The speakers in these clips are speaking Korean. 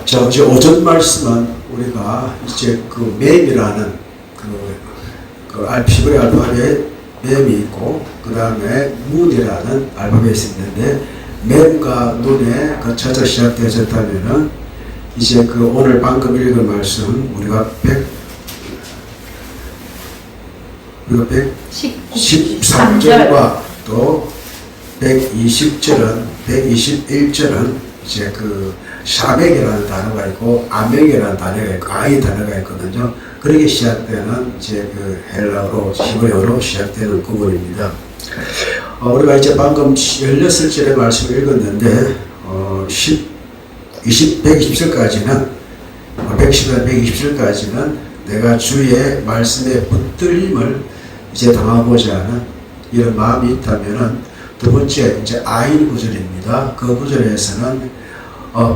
자, 어제 오전 말씀은 우리가 이제 그 맴이라는 그 히브리 알파벳 맴이 있고, 그 다음에 문이라는 알파벳이 있는데, 맴과 눈에 그 첫째 시작되어졌다면은, 이제 그 오늘 방금 읽은 말씀, 우리가 113절과 또 120절은, 121절은 이제 그 샤멕이라는 단어가 있고 아멕이라는 단어가 있고 아이 단어가 있거든요. 그렇게 시작되는 이제 그 헬라어로 히브리어로 시작되는 구문입니다. 우리가 이제 방금 16절의 말씀을 읽었는데 120절까지는 120절까지는 내가 주의 말씀에 붙들림을 이제 당하고자 하는 이런 마음이 있다면은 두 번째 이제 아인 구절입니다. 그 구절에서는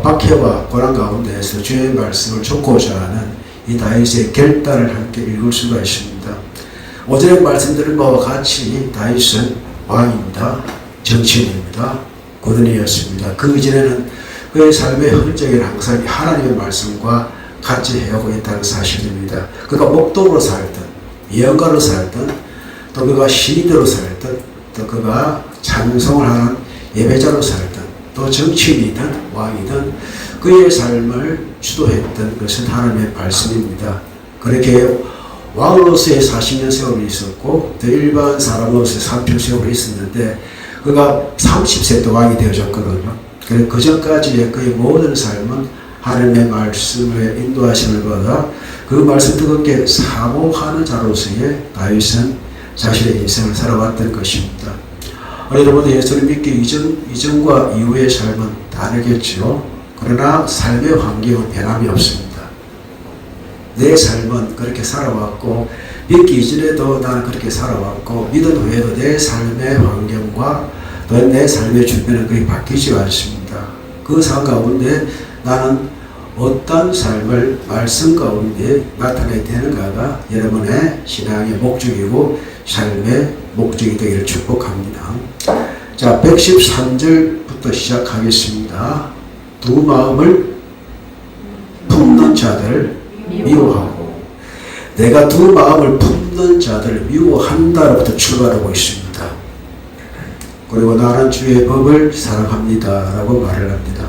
박해와 고난 가운데에서 주의 말씀을 좇고자 하는 이 다윗의 결단을 함께 읽을 수가 있습니다. 오전에 말씀드린 바와 같이 다윗은 왕입니다. 정치인입니다. 고든이었습니다. 그 이전에는 그의 삶의 흔적에는 항상 하나님의 말씀과 같이 해오고 있다는 사실입니다. 그가 목동으로 살든 예언가로 살든 또 그가 시인으로 살든 또 그가 찬송을 하는 예배자로 살든 또 정치인이든 왕이든 그의 삶을 주도했던 것은 하나님의 말씀입니다. 그렇게 왕으로서의 40년 세월이 있었고 또 일반 사람으로서의 3편 세월이 있었는데 그가 30세 때 왕이 되어졌거든요. 그래서 그 전까지의 그의 모든 삶은 하나님의 말씀의 인도하심을 받아 그 말씀 뜨겁게 사모하는 자로서의 다윗은 자신의 인생을 살아왔던 것입니다. 여러분, 예수를 믿기 이전과 이후의 삶은 다르겠죠. 그러나 삶의 환경은 변함이 없습니다. 내 삶은 그렇게 살아왔고 믿기 이전에도 나는 그렇게 살아왔고 믿은 후에도 내 삶의 환경과 또 내 삶의 주변은 거의 바뀌지 않습니다. 그 상황 가운데 나는 어떤 삶을 말씀 가운데 나타내야 되는가가 여러분의 신앙의 목적이고 삶의 목적이 되기를 축복합니다. 자, 113절부터 시작하겠습니다. 두 마음을 품는 자들 미워하고 내가 두 마음을 품는 자들을 미워한다로부터 출발하고 있습니다. 그리고 나는 주의 법을 사랑합니다 라고 말을 합니다.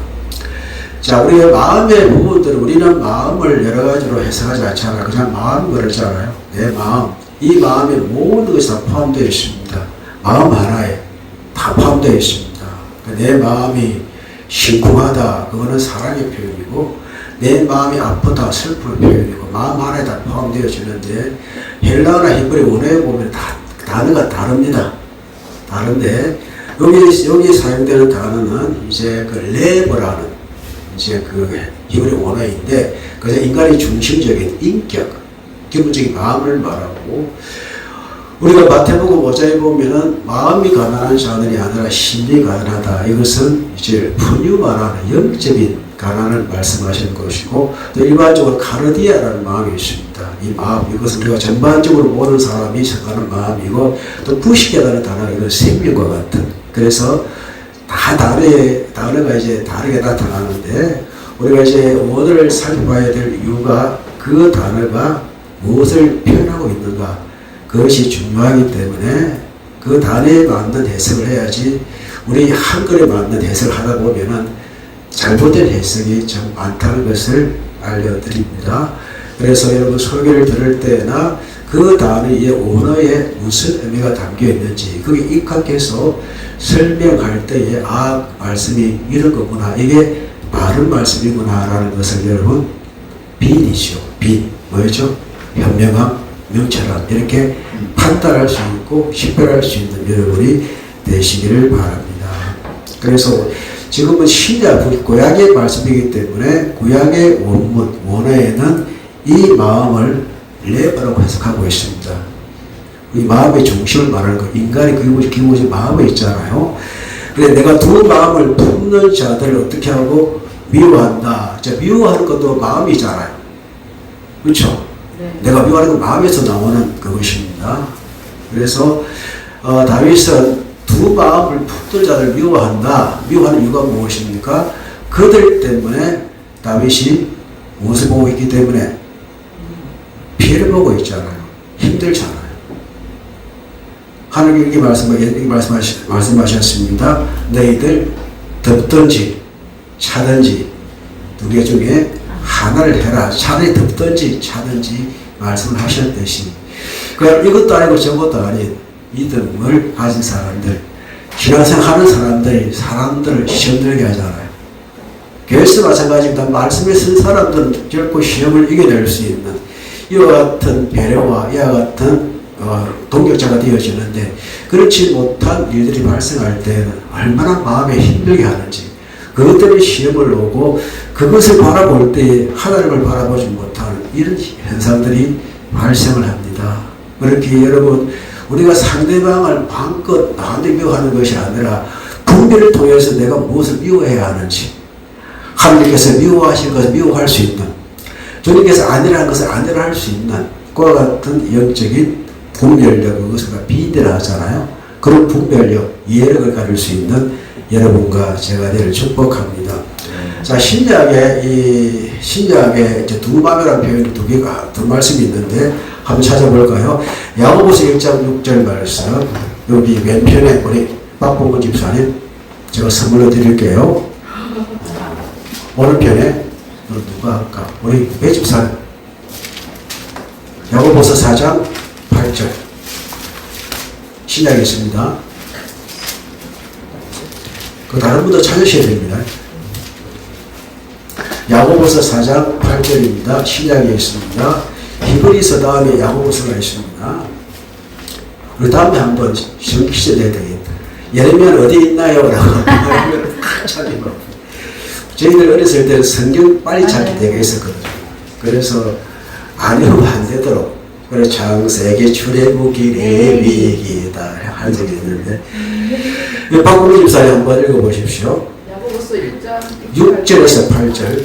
자, 우리의 마음의 부분들, 우리는 마음을 여러 가지로 해석하지 않잖아요. 그냥 마음 그러잖아요. 내 마음, 이 마음에 모든 것이 다 포함되어 있습니다. 마음 하나에 다 포함되어 있습니다. 내 마음이 심쿵하다, 그거는 사랑의 표현이고, 내 마음이 아프다, 슬픔의 표현이고, 마음 하나에 다 포함되어지는데, 헬라어나 히브리 원어에 보면 다 단어가 다릅니다. 다른데, 여기 사용되는 단어는 이제 그 레버라는 이제 그 히브리 원어인데, 그래서 인간의 중심적인 인격, 기본적인 마음을 말하고, 우리가 마태복음 5장에 보면은 마음이 가난한 자들이 아니라 심리 가난하다. 이것은 이제 푸뉴마라는 영적인 가난을 말씀하시는 것이고, 또 일반적으로 카르디아라는 마음이 있습니다. 이 마음, 이것은 우리가 전반적으로 모든 사람이 생각하는 마음이고, 또 부식이라는 단어가 이건 생명과 같은. 그래서 다 단어가 이제 다르게 나타나는데, 우리가 이제 오늘 살펴봐야 될 이유가 그 단어가 무엇을 표현하고 있는가, 그것이 중요하기 때문에 그 단어에 맞는 해석을 해야지, 우리 한글에 맞는 해석을 하다 보면은 잘못된 해석이 좀 많다는 것을 알려드립니다. 그래서 여러분 설교를 들을 때나 그 단어의 원어에 무슨 의미가 담겨 있는지 그게 입각해서 설명할 때에 말씀이 이런 거구나, 이게 바른 말씀이구나 라는 것을 여러분 빈이죠. 빈 뭐였죠? 현명함, 명철함, 이렇게 판단할 수 있고 식별할 수 있는 여러분이 되시기를 바랍니다. 그래서 지금은 신약 구약의 말씀이기 때문에 구약의 원문 원어에는 이 마음을 레버라고 해석하고 있습니다. 이 마음의 중심을 말하는 거, 인간의 기본적인 마음이 있잖아요. 그래, 내가 두 마음을 품는 자들을 어떻게 하고 미워한다. 자, 미워하는 것도 마음이잖아요. 그렇죠? 네. 내가 미워하는 건 마음에서 나오는 그것입니다. 그래서 다윗은 두 마음을 품는 자를 미워한다. 미워하는 이유가 무엇입니까? 그들 때문에 다윗이 무엇을 보고 있기 때문에? 피해를 보고 있잖아요. 힘들잖아요. 하나님께 말씀하셨습니다. 너희들 덮든지 차든지 두 개 중에 하나를 해라. 차라리 덮든지 차든지 말씀을 하셨듯이, 그러니까 이것도 아니고 저것도 아닌 믿음을 가진 사람들, 신앙생활 하는 사람들을 시험 들게 하잖아요. 교회에서 마찬가지입니다. 말씀에 쓴 사람들은 결코 시험을 이겨낼 수 있는 이와 같은 배려와 이와 같은 동력자가 되어지는데, 그렇지 못한 일들이 발생할 때는 얼마나 마음에 힘들게 하는지, 그것 때문에 시험을 오고 그것을 바라볼 때 하나님을 바라보지 못하는 이런 현상들이 발생을 합니다. 그렇게 여러분, 우리가 상대방을 마음껏 나한테 미워하는 것이 아니라 분별을 통해서 내가 무엇을 미워해야 하는지, 하나님께서 미워하실 것을 미워할 수 있는, 주님께서 아니라는 것을 아니라 할 수 있는 그와 같은 영적인 분별력, 그것을 비대라 하잖아요. 그런 분별력, 이해력을 가질 수 있는 여러분과 제가 되기를 축복합니다. 자, 신약에 이제 두 마음이라는 표현이 두 말씀이 있는데 한번 찾아볼까요? 야고보서 1장 6절 말씀, 여기 왼편에 우리 박봉근 집사님 제가 선물로 드릴게요. 오른편에 누가 할까? 우리 배 집사님. 야고보서 4장 8절 신약에 있습니다. 그 다른 분도 찾으셔야 됩니다. 야고보서 4장 8절입니다. 신약에 있습니다. 히브리서 다음에 야고보서가 있습니다. 우리 다음에 한번 시험 퀴즈 내야 되겠다. 예레미야는 어디 있나요? 라고 찾으면 저희들 어렸을 때는 성경 빨리 찾기 되게 있었거든요. 그래서 안 읽으면 안 되도록, 그래서 창세기 출애굽기 레위기다 한 적이 있는데, 박근혜 집사님 한번 읽어보십시오. 야고보서 1장 6절에서 8절.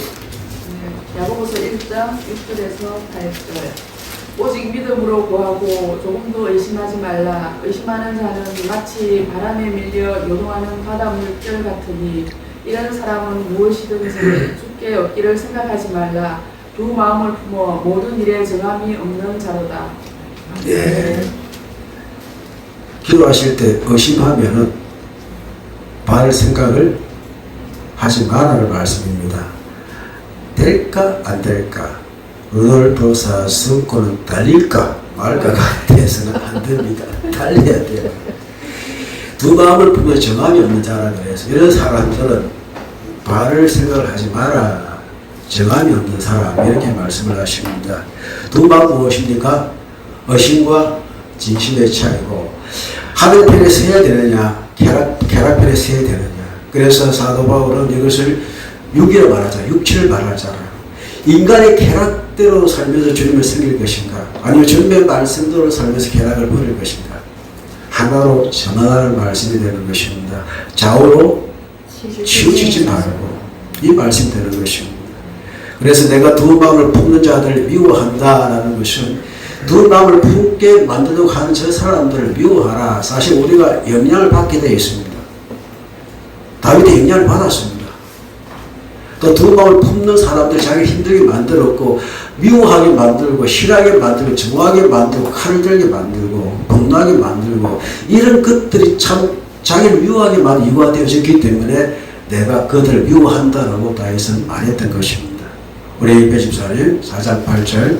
야고보서 1장 6절에서 8절. 오직 믿음으로 구하고 조금도 의심하지 말라. 의심하는 자는 마치 바람에 밀려 요동하는 바다 물결 같으니 이런 사람은 무엇이든지 죽게 얻기를 생각하지 말라. 두 마음을 품어 모든 일에 정함이 없는 자로다. 예. 기도하실 때 의심하면은 바를 생각을 하지 말라는 말씀입니다. 될까 안 될까, 루돌프 사슴코는 달릴까 말까 같아서는 안 됩니다. 달려야 돼요. 두 마음을 품어 정함이 없는 자라 그래서 이런 사람들은 바를 생각을 하지 마라, 정함이 없는 사람, 이렇게 말씀을 하십니다. 두 마음 무엇입니까? 의심과 진심의 차이고, 하늘 편에 서야 되느냐 쾌락 편에 서야 되느냐. 그래서 사도 바울은 이것을 육이라 말하잖아요. 육체를 말하잖아요. 인간의 쾌락대로 살면서 주님을 섬길 것인가, 아니면 주님의 말씀대로 살면서 쾌락을 버릴 것인가. 하나로 전환하는 말씀이 되는 것입니다. 좌우로 치우치지 말고 이 말씀이 되는 것입니다. 그래서 내가 두 마음을 품는 자들을 미워한다라는 것은 두 마음을 품게 만들려고 하는 저 사람들을 미워하라. 사실 우리가 영향을 받게 되어 있습니다. 다윗이 영향을 받았습니다. 또 두 마음을 품는 사람들이 자기를 힘들게 만들었고, 미워하게 만들고, 싫어하게 만들고, 정하게 만들고, 칼을 들게 만들고, 분노하게 만들고, 이런 것들이 참 자기를 미워하게 만든 이유가 되어졌기 때문에 내가 그들을 미워한다라고 다윗은 말했던 것입니다. 우리 배 집사님 4장 8절.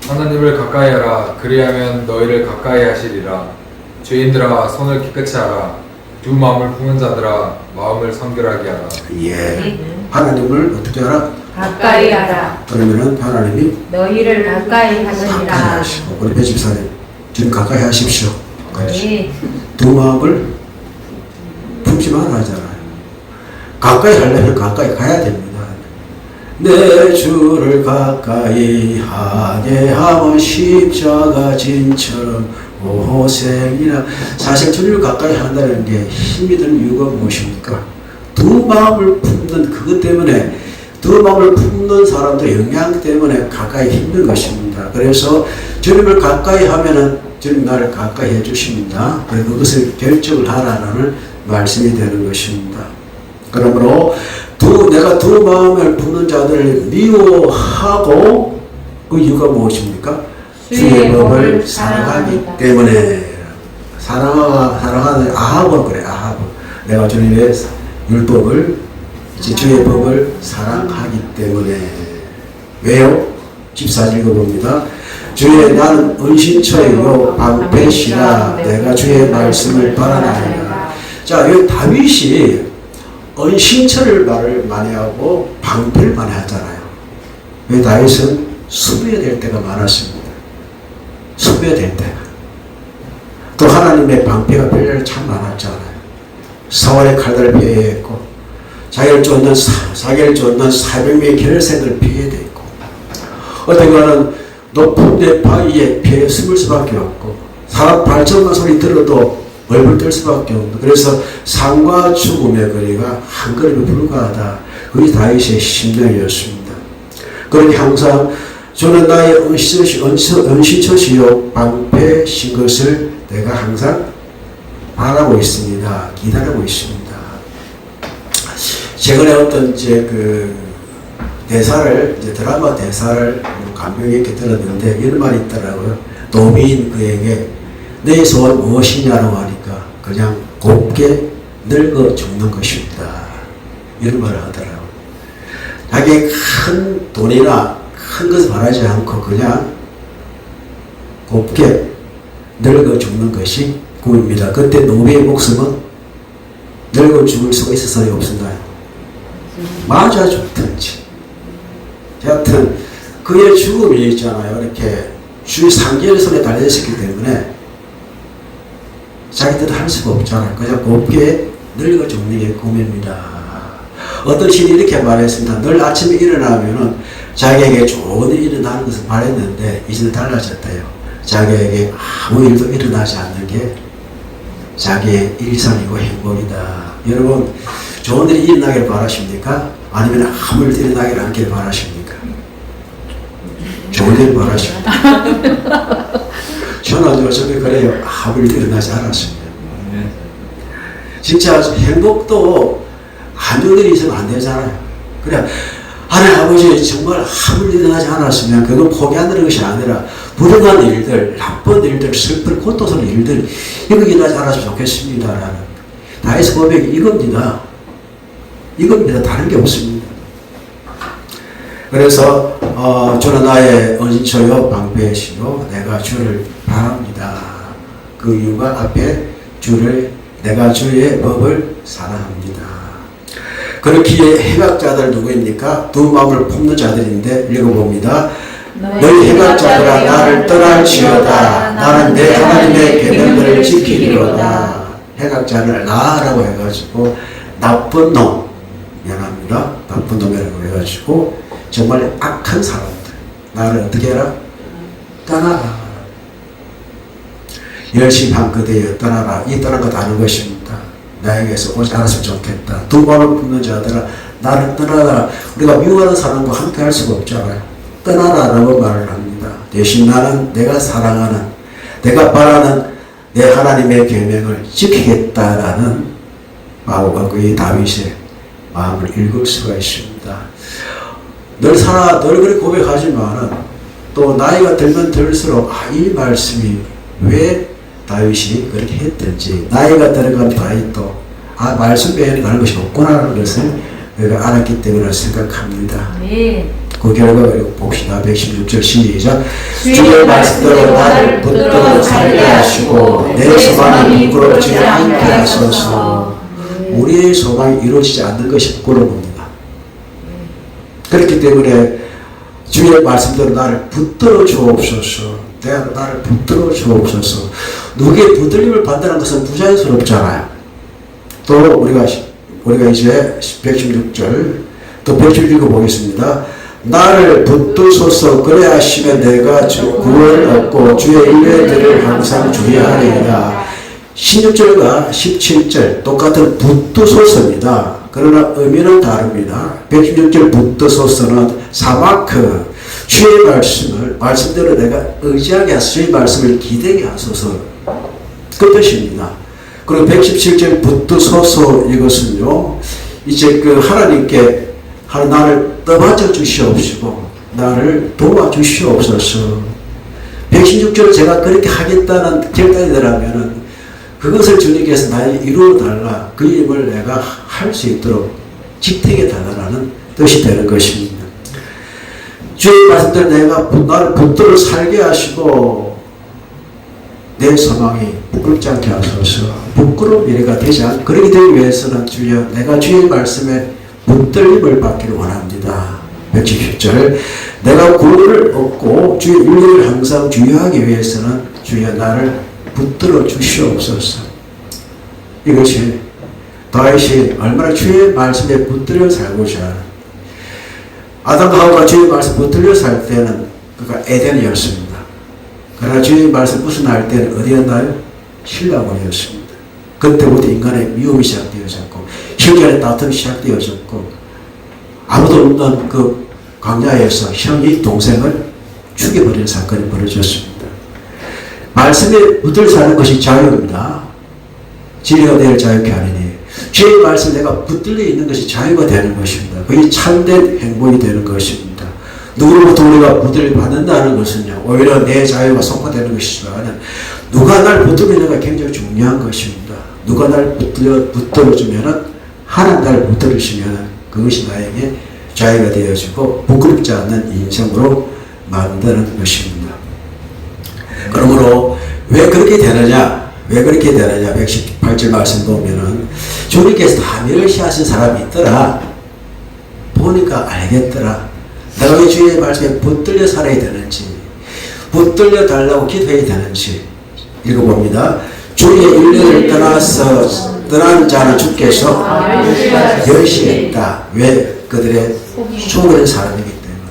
하나님을 가까이 하라. 그리하면 너희를 가까이 하시리라. 죄인들아 손을 깨끗이 하라. 두 마음을 품은 자들아 마음을 성결하게 하라. 예. 하나님을 어떻게 하라? 가까이 하라. 그러면은 하나님이 너희를 가까이 가까이 하시리라. 하시고, 우리 배 집사님 지금 가까이 하십시오. 네. 두 마음을 품지 말아 하잖아요. 가까이 하려면 가까이 가야 됩니다. 내 주를 가까이 하게 하면 십자가 진처럼 고생이나. 사실 주님을 가까이 한다는 게 힘이 드는 이유가 무엇입니까? 두 마음을 품는 그것 때문에, 두 마음을 품는 사람들의 영향 때문에 가까이 힘든 것입니다. 그래서 주님을 가까이 하면은 주님 나를 가까이 해주십니다. 그래서 그것을 결정을 하라는 말씀이 되는 것입니다. 그러므로 내가 두 마음을 품는 자들을 미워하고 그 이유가 무엇입니까? 주의 법을 사랑하기 때문에. 사랑하는 아합은 그래. 아합은 내가 주님의 율법을 이제 주의 법을 사랑하기 때문에. 왜요? 14절 읽어봅니다. 주의 나는 은신처이요 방패시라 내가 주의 말씀을 바라나이다. 자, 여기 다윗이 은신처를 말을 많이 하고 방패를 많이 하잖아요. 왜 다윗은 수비해야 될 때가 많았습니다. 수비해야 될 때가. 또 하나님의 방패가 별일 참 많았잖아요. 사울의 칼날을 피해야 했고 자기를 쫓는 400명의 결생을 피해야 됐고 어떻게는 높은 데 바위에 피해 숨을 수밖에 없고 사람 발전만 소리 들어도 얼굴 뜰 수밖에 없는 그래서 삶과 죽음의 거리가 한 걸음에 불과하다. 그게 다윗의 심령이었습니다. 그렇게 항상 저는 나의 은신처시요 방패신 것을 내가 항상 바라고 있습니다. 기다리고 있습니다. 최근에 어떤 대사를 드라마 대사를 감명 있게 들었는데 이런 말이 있더라고요. 노비인 그에게 내 소원 무엇이냐고 하니까 그냥 곱게 늙어 죽는 것입니다. 이런 말을 하더라고요. 자기의 큰 돈이나 큰 것을 바라지 않고 그냥 곱게 늙어 죽는 것이 꿈입니다. 그때 노비의 목숨은 늙어 죽을 수가 있어서요, 없었나요? 맞아 죽든지. 여하튼 그의 죽음이 있잖아요. 이렇게 주의 상계의 손에 달려있었기 때문에 자기 뜻 할 수가 없잖아요. 그냥 곱게 늙어 죽는 게 꿈입니다. 어떤 신이 이렇게 말했습니다. 늘 아침에 일어나면은 자기에게 좋은 일이 일어나는 것을 바랬는데 이제는 달라졌대요. 자기에게 아무 일도 일어나지 않는 게 자기의 일상이고 행복이다. 여러분 좋은 일이 일어나길 바라십니까? 아니면 아무 일도 일어나길 않길 바라십니까? 좋은 일 바라십니다. 저는 요즘에 그래요. 아무 일도 일어나지 않았습니다. 진짜 행복도 안 좋은 일이 있으면 안 되잖아요. 그래 하나님 아버지 정말 아무 일도 일어나지 않았으면 그건 포기하는 것이 아니라 불행한 일들, 나쁜 일들, 슬픈 고통스러운 일들 이거 일어나지 않았으면 좋겠습니다라는 다윗의 고백이 이겁니다. 이겁니다. 다른 게 없습니다. 그래서 저는 나의 은신처요 방패시요 내가 주를 바랍니다. 그 이유가 앞에 내가 주의 법을 사랑합니다. 그렇기에 해각자들 누구입니까? 두 마음을 품는 자들인데 읽어봅니다. 너희 해각자들아 나를 떠날지어다. 나는 내 하나님의 계명들을 지키리로다. 해각자를 나라고 해가지고 나쁜 놈, 미안합니다. 나쁜 놈이라고 해가지고 정말 악한 사람들 나를 어떻게 해라? 떠나라. 10시 반 그대여 떠나라. 이 떠난 것 아는 것입니다. 나에게서 오지 않았으면 좋겠다. 두 마음을 품는 자들아 나를 떠나라. 우리가 미워하는 사람과 함께 할 수가 없잖아요. 떠나라라고 말을 합니다. 대신 나는 내가 사랑하는 내가 바라는 내 하나님의 계명을 지키겠다라는 마오가 그의 다윗의 마음을 읽을 수가 있습니다. 늘 그렇게 고백하지만은 또 나이가 들면 들수록 이 말씀이 왜 다윗이 그렇게 했든지 나이가 들어간 다윗도 말씀 외에는 다른 것이 없구나라는 것을 우리가 알았기 때문에 생각합니다. 그 결과가 봅시다. 116절 시작. 주의 말씀대로 나를 붙들어 살게 하시고 내 소망이 부끄럽지 않게 하소서. 우리의 소망이 이루어지지 않는 것이 부끄러웁니다. 그렇기 때문에 주의 말씀대로 나를 붙들어 주옵소서. 나를 붙들어 주옵소서. 누구의 붙들림을 받는 것은 부자연스럽잖아요. 또 우리가 이제 116절 또 116 보겠습니다. 나를 붙드소서. 그래 하시면 내가 구원을 얻고 주의 인례들을 항상 주의하리이다. 16절과 17절 똑같은 붙드소서입니다. 그러나 의미는 다릅니다. 116절 붙드소서는 사마크 주의 말씀대로 내가 의지하게 하소서. 주의 말씀을 기대게 하소서. 그 뜻입니다. 그리고 117절 붙드소서 이것은요 이제 그 하나님께 나를 떠받쳐 주시옵시고 나를 도와주시옵소서. 116절 제가 그렇게 하겠다는 결단이 들어가면은 그것을 주님께서 나에게 이루어 달라. 그 일을 내가 할 수 있도록 지탱해 달라는 뜻이 되는 것입니다. 주의 말씀대로 나를 붙들어 살게 하시고 내 소망이 부끄럽지 않게 하소서. 부끄러운 미래가 되지 않게 그러게 되기 위해서는 주여 내가 주의 말씀에 붙들림을 받기를 원합니다. 170절 내가 구원을 얻고 주의 윤리를 항상 주의하기 위해서는 주여 나를 붙들어 주시옵소서. 이것이 다윗이 얼마나 주의 말씀에 붙들려 살고자 아담과 하와가 주의 말씀 붙들려 살 때는 그가 에덴이었습니다. 그러나 주의 말씀 벗어날 때는 어디였나요? 신라원이었습니다. 그때부터 인간의 미움이 시작되어졌고 형제간의 다툼이 시작되어졌고 아무도 없는 그 광야에서 형이 동생을 죽여버리는 사건이 벌어졌습니다. 말씀에 붙들려 사는 것이 자유입니다. 진리가 될 자유가 아니니 주의 말씀 내가 붙들려 있는 것이 자유가 되는 것입니다. 그게 참된 행복이 되는 것입니다. 누구로부터 우리가 붙들려 받는다는 것은요 오히려 내 자유가 속화되는 것이지만 누가 날 붙들리는가 굉장히 중요한 것입니다. 누가 날 붙들어주면은 하나님 날 붙들으시면은 그것이 나에게 자유가 되어지고 부끄럽지 않는 인생으로 만드는 것입니다. 그러므로 왜 그렇게 되느냐? 118절 말씀 보면은 주님께서 다 멸시하신 사람이 있더라. 보니까 알겠더라. 내가 왜 주의 말씀에 붙들려 살아야 되는지, 붙들려 달라고 기도해야 되는지 읽어봅니다. 주의 윤례를 떠난 자는 주께서 멸시했다. 왜? 그들의 속이는 사람이기 때문에.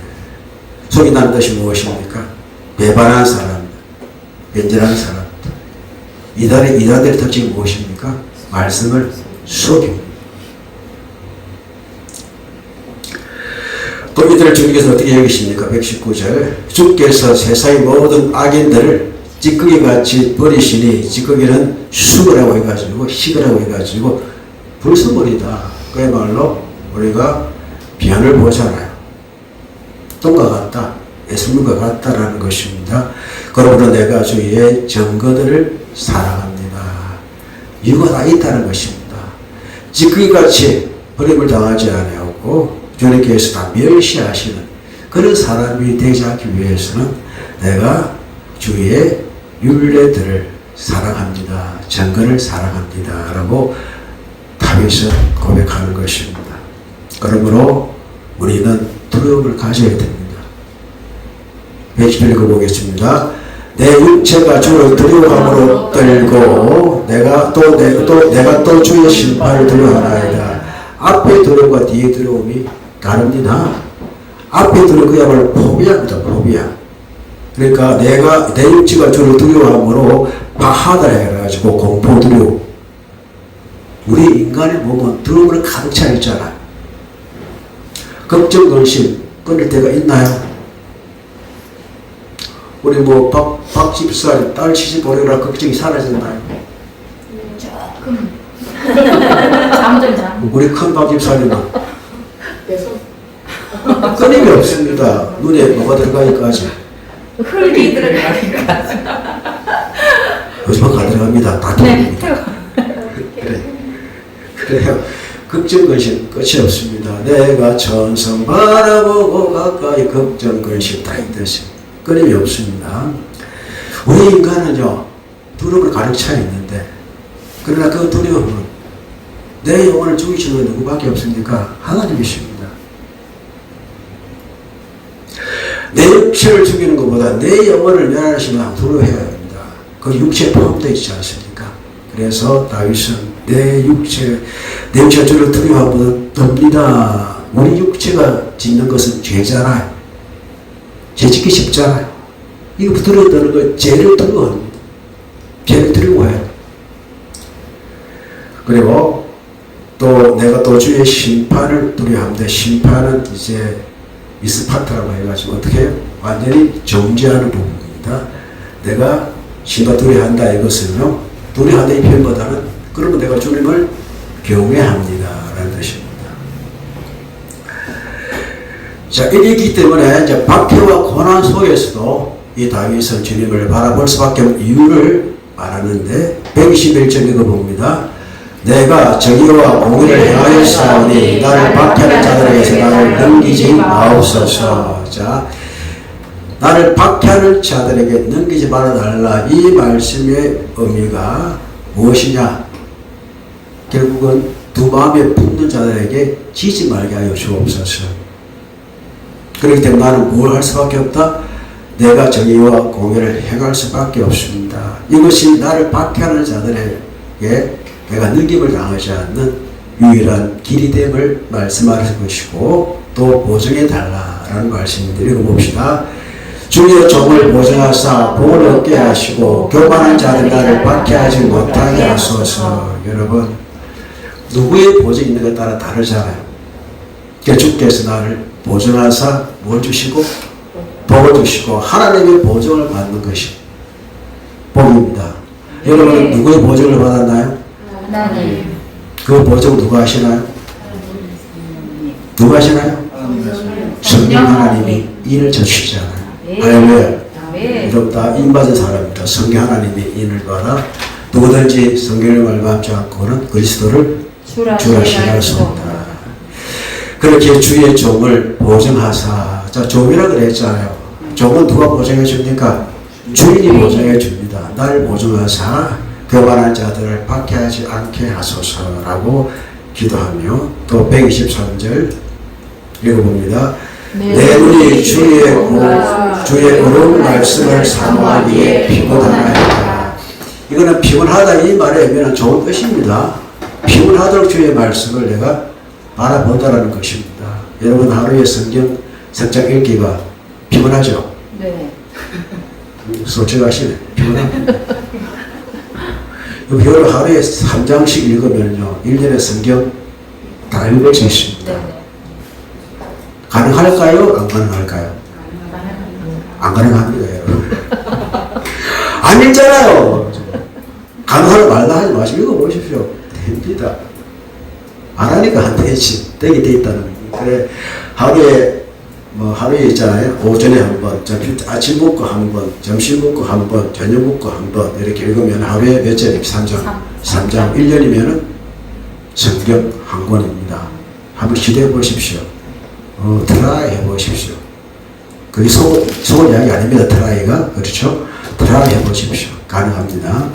속인다는 뜻이 무엇입니까? 배반한 사람, 변절한 사람. 이단들의 특징이 무엇입니까? 말씀을 속입니다. 또 이들을 주님께서 어떻게 여기십니까? 119절 주께서 세상의 모든 악인들을 찌꺼기같이 버리시니 찌꺼기는 죽으라고 해가지고 식으라고 해가지고 불순물이다. 그야말로 우리가 변을 보잖아요. 똥과 같다. 예수님과 같다라는 것입니다. 그러므로 내가 주의 증거들을 사랑합니다. 이유가 다 있다는 것입니다. 찌꺼기같이 버림을 당하지 아니하고 주님께서 다 멸시하시는 그런 사람이 되지 않기 위해서는 내가 주의 율례들을 사랑합니다. 증거를 사랑합니다. 라고 다윗은 고백하는 것입니다. 그러므로 우리는 두려움을 가져야 됩니다. 110절 읽어보겠습니다. 내 육체가 주를 두려워함으로 떨고 내가 또 주의 심판을 두려워하나이다. 앞에 두려움과 뒤에 두려움이 다릅니다. 앞에 두려움 그야말로 포비아입니다. 포비아. 그러니까 내 육체가 주를 두려워함으로 바하다 해가지고 공포 두려움. 우리 인간의 몸은 두려움으로 가득 차 있잖아요. 걱정 근심 끊을 때가 있나요? 우리 박 집사님 딸 시집 보내라 걱정이 사라졌나요? 조금. 잠. 우리 큰 박 집사님은 계속 끊임이 없습니다. 눈에 뭐가 들어가기까지. 흙이 들어가니까. 요즘은 가능합니다. 다 들어갑니다. 그래요. 걱정 근심 끝이 없습니다. 내가 천성 바라보고 가까이 걱정 근심 다 있듯이 끊임이 없습니다. 우리 인간은요 두려움을 가득 차 있는데 그러나 그 두려움은 내 영혼을 죽이시는 누구밖에 없습니까? 하나님이십니다. 내 육체를 죽이는 것보다 내 영혼을 멸하시면 두려워해야 합니다. 그 육체에 포함되어 있지 않습니까? 그래서 다윗은 내 육체가 주를 두려워하면 덥니다. 우리 육체가 짓는 것은 죄잖아요. 죄 짓기 쉽잖아요. 이거 두려웠다는 거 죄를 두려워합니다. 죄를 두려워해요. 그리고 또 내가 또 주의 심판을 두려워합니다. 심판은 이제 미스파트라고 해가지고 어떻게 해요? 완전히 정죄하는 부분입니다. 내가 심판 두려워한다 이것은요 두려워한다 이 표현보다는 그러면 내가 주님을 경외합니다 라는 뜻입니다. 자, 이렇기 때문에 이제 박해와 고난 속에서도 이 다윗은 주님을 바라볼 수밖에 없는 이유를 말하는데 121절 읽어봅니다. 내가 정의와 공의를 행하여 싸우니 나를 박해하는 자들에게서 나를 넘기지 마옵소서. 자, 나를 박해하는 자들에게 넘기지 말아달라. 이 말씀의 의미가 무엇이냐? 결국은 두 마음에 붙는 자들에게 지지 말게 하여 주옵소서. 그렇기 때문에 나는 뭘 할 수밖에 없다? 내가 정의와 공의를 행할 수밖에 없습니다. 이것이 나를 박해하는 자들에게 내가 능임을 당하지 않는 유일한 길이 됨을 말씀하는 것이고 또 보증해 달라라는 말씀인데 읽어봅시다. 주의 종을 보증하사 복을 얻게 하시고 교만한 자들 나를 박해하지 못하게 하소서. 여러분, 누구의 보증이 있는 것 따라 다르잖아요. 그러니까 주께서 나를 보증하사 뭘 주시고 복을 주시고 하나님의 보증을 받는 것이 복입니다. 여러분 누구의 보증을 받았나요? 하나님. 그 보증 누가 하시나요? 누가 하시나요? 성령 하나님이 인을 져주시잖아요. 할렐루야. 여러분 다 인받은 사람입니다. 성령 하나님이 인을 받아 누구든지 성경을 말하지 않고는 그리스도를 주라 신할 수 없다. 그렇게 주의 종을 보증하사. 자, 종이라 그랬잖아요. 종은 누가 보증해 줍니까? 주인이 보증해 줍니다. 날 보증하사 교만한 자들을 박해하지 않게 하소서라고 기도하며 또 123절 읽어봅니다. 내 눈이 주의 어려운 말씀을 사모하기에 피곤하나이다. 이거는 피곤하다 이 말의 의미는 좋은 뜻입니다. 피곤하도록 주의 말씀을 내가 바라본다라는 것입니다. 여러분 하루에 성경 읽기가 피곤하죠? 네. 솔직하시네. 피곤합니다. 여러분 하루에 3장씩 읽으면요 1년의 성경 다 읽을 수 있습니다. 네. 가능할까요? 안 가능할까요? 안 가능합니다, 여러분. 안 읽잖아요. 가능하다 말라 하지 마시고 읽어보십시오. 됩니다. 안 하니까 안 되지. 되게 돼 있다는 거예요. 그래, 하루에 있잖아요. 오전에 한 번, 아침 먹고 한 번, 점심 먹고 한 번, 저녁 먹고 한 번, 이렇게 읽으면 하루에 몇 장? 3장. 1년이면은 성경 한 권입니다. 한번 시도해 보십시오. 트라이 해보십시오. 그게 속을 이야기 아닙니다. 트라이가. 그렇죠? 트라이 해보십시오. 가능합니다.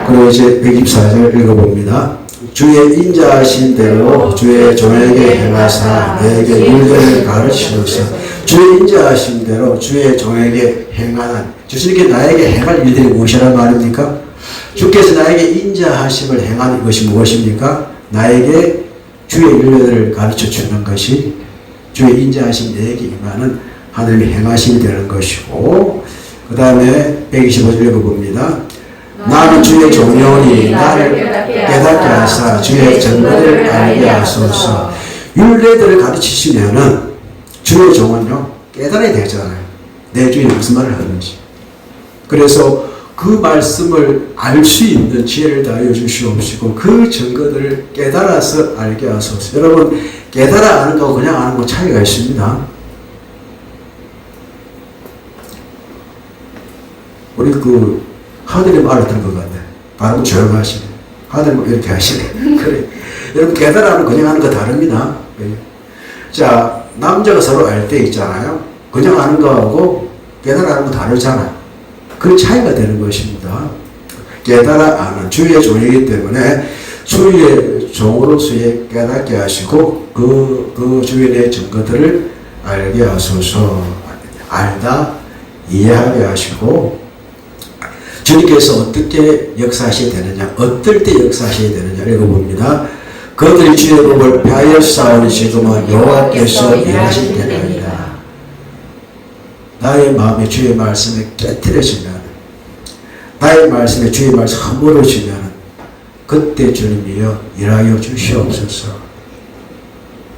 그리고 이제 124절 읽어봅니다. 주의 인자하신 대로 주의 종에게 행하사 내게 율례를 가르치소서. 주의 인자하신 대로 주의 종에게 행하는, 주님께 나에게 행할 일들이 무엇이란 말입니까? 주께서 나에게 인자하심을 행하는 것이 무엇입니까? 나에게 주의 율례를 가르쳐 주는 것이 주의 인자하심 내게 임하는 하나님의 행하심이 되는 것이고, 그 다음에 125절 읽어봅니다. 나는 주의 종려니 나를 깨닫게 하사 주의 증거를 알게 하소서. 율례들을 가르치시면은 주의 종은요 깨달아야 되잖아요. 내 주인이 무슨 말을 하는지. 그래서 그 말씀을 알 수 있는 지혜를 다하여 주시옵시고 그 증거들을 깨달아서 알게 하소서. 여러분 깨달아 아는 거하고 그냥 아는 거 차이가 있습니다. 우리 하늘이 알아듣는 것 같네. 바로 조용하시네. 하늘이 이렇게 하시네. 그래. 여러분 깨달아는 그냥 하는 거 다릅니다. 자, 남자가 서로 알 때 있잖아요. 그냥 아는 거하고 깨달아는 거 다르잖아요. 그 차이가 되는 것입니다. 깨달아 아는 주의 종이기 때문에 주의 종으로서의 깨닫게 하시고 그 주인의 증거들을 알게 하소서. 알다 이해하게 하시고 주님께서 어떻게 역사하셔야 되느냐, 어떨 때 역사하셔야 되느냐 읽어봅니다. 그들이 주의 법을 폐하여 싸우는 지금은 여호와께서 일하실 때나이다. 나의 마음에 주의 말씀에 깨트려지면, 나의 말씀에 주의 말씀 허물어지면 그때 주님이여 일하여 주시옵소서.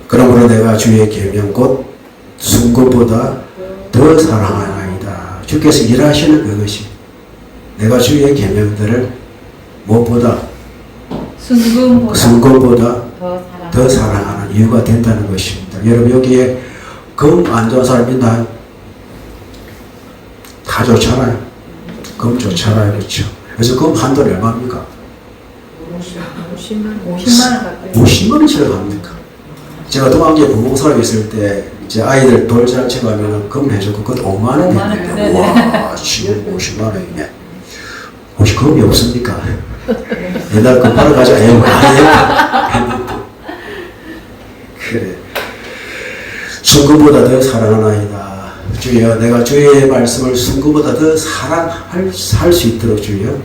그러므로 내가 주의 계명 곧 순금보다 더 사랑하나이다. 주께서 일하시는 그것이 내가 주의 계명들을 무엇보다 순금보다 더 사랑하는 이유가 된다는 것입니다. 여러분 여기에 금 안 좋은 사람 있나요? 다 좋잖아요. 금 좋잖아요. 그렇죠. 그래서 금 한 돈이 얼마입니까? 50만 원 가까이. 50만 원치를 갑니까? 제가 동안계 부모사에 있을 때 이제 아이들 돌잔치 가면은 금 해주고 그것 5만 원 5만 원, 했는데 네네. 와 지금 50만 원이네. 혹시 금이 없습니까? 옛날 금 팔아 가자 에이 아니야. 그래. 순금보다 더 사랑하나이다. 주여 내가 주의 말씀을 순금보다 더 사랑할 수 있도록 주여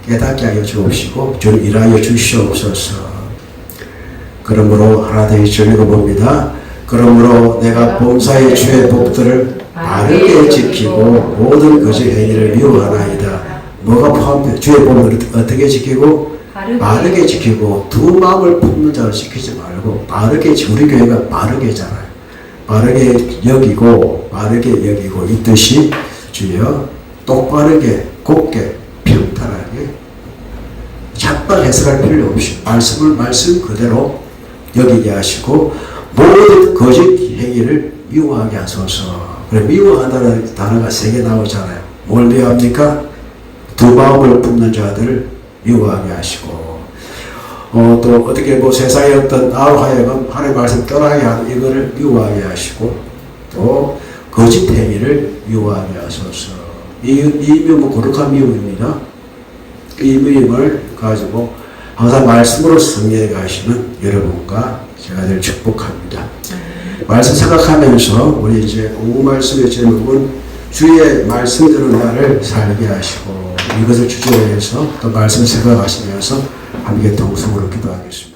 깨닫게 하여 주옵시고 주를 일하여 주시옵소서. 그러므로 하나 더 읽어봅니다. 그러므로 내가 범사의 주의 법들을 바르게 지키고 모든 거짓 행위를 미워하나이다. 뭐가 포함돼? 주의 법을 어떻게 지키고? 바르게 지키고 두 마음을 품는 자를 지키지 말고 바르게 우리 교회가 바르게잖아요. 바르게 여기고 바르게 여기고 이 뜻이 주여 똑바르게 곱게 평탄하게 착각 해석할 필요 없이 말씀을 말씀 그대로 여기게 하시고 모든 거짓 행위를 미워하게 하소서. 그래 미워한다는 단어가 3개 나오잖아요. 뭘 미워합니까? 두 마음을 품는 자들을 미워하게 하시고 또 어떻게 뭐 세상의 어떤 나로 하여금 하나님의 말씀 떠나게 하는 이거를 미워하게 하시고 또 거짓 행위를 미워하게 하소서. 이 미움은 거룩한 미움입니다. 이 미움을 가지고 항상 말씀으로 승리해 가시는 여러분과 제가 늘 축복합니다. 말씀 생각하면서 우리 이제 오후 말씀의 제목은 주의 말씀대로 나를 살게 하시고 이것을 주제로 해서 또 말씀 생각하시면서 함께 동성으로 기도하겠습니다.